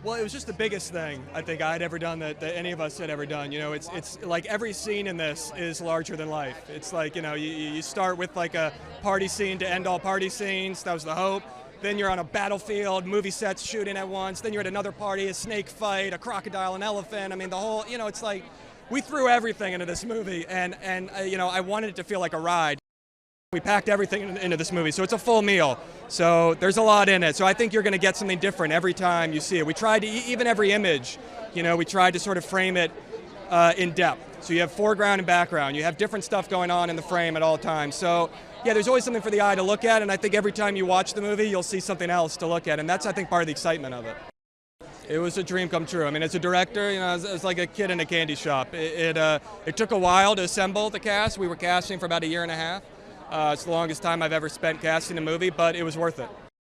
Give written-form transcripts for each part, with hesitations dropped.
Well, it was just the biggest thing I think I'd ever done that any of us had ever done. You know, it's like every scene in this is larger than life. It's like, you know, you start with like a party scene to end all party scenes. That was the hope. Then you're on a battlefield, movie sets shooting at once. Then you're at another party, a snake fight, a crocodile, an elephant. I mean, the whole, you know, it's like we threw everything into this movie, and you know, I wanted it to feel like a ride. We packed everything into this movie, so it's a full meal. So there's a lot in it. So I think you're going to get something different every time you see it. We tried to, even every image, you know, we tried to sort of frame it in depth. So you have foreground and background. You have different stuff going on in the frame at all times. So yeah, there's always something for the eye to look at, and I think every time you watch the movie, you'll see something else to look at, and that's, I think, part of the excitement of it. It was a dream come true. I mean, as a director, you know, it's like a kid in a candy shop. It took a while to assemble the cast. We were casting for about 1.5 years. It's the longest time I've ever spent casting a movie, but it was worth it.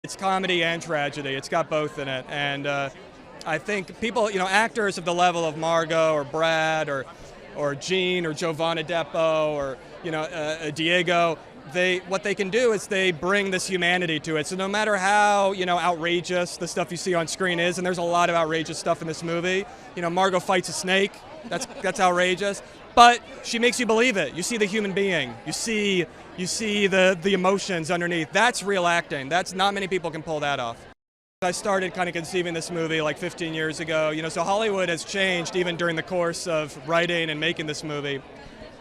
It's comedy and tragedy. It's got both in it. And I think people, you know, actors of the level of Margot or Brad or Gene or Giovanna Depo or, you know, Diego, what they can do is they bring this humanity to it. So no matter how, you know, outrageous the stuff you see on screen is, and there's a lot of outrageous stuff in this movie. You know, Margot fights a snake. That's outrageous. But she makes you believe it. You see the human being. You see the emotions underneath. That's real acting. That's not many people can pull that off. I started kind of conceiving this movie like 15 years ago. You know, so Hollywood has changed even during the course of writing and making this movie.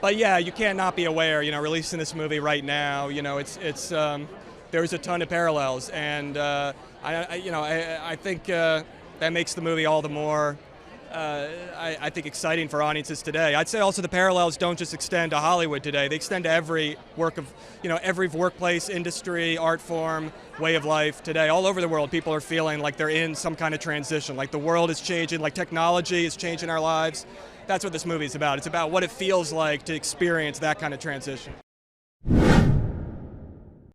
But yeah, you can't not be aware. You know, releasing this movie right now. You know, there's a ton of parallels, and I think that makes the movie all the more. I think exciting for audiences today. I'd say also the parallels don't just extend to Hollywood today. They extend to every every workplace, industry, art form, way of life today. All over the world, people are feeling like they're in some kind of transition, like the world is changing, like technology is changing our lives. That's what this movie is about. It's about what it feels like to experience that kind of transition.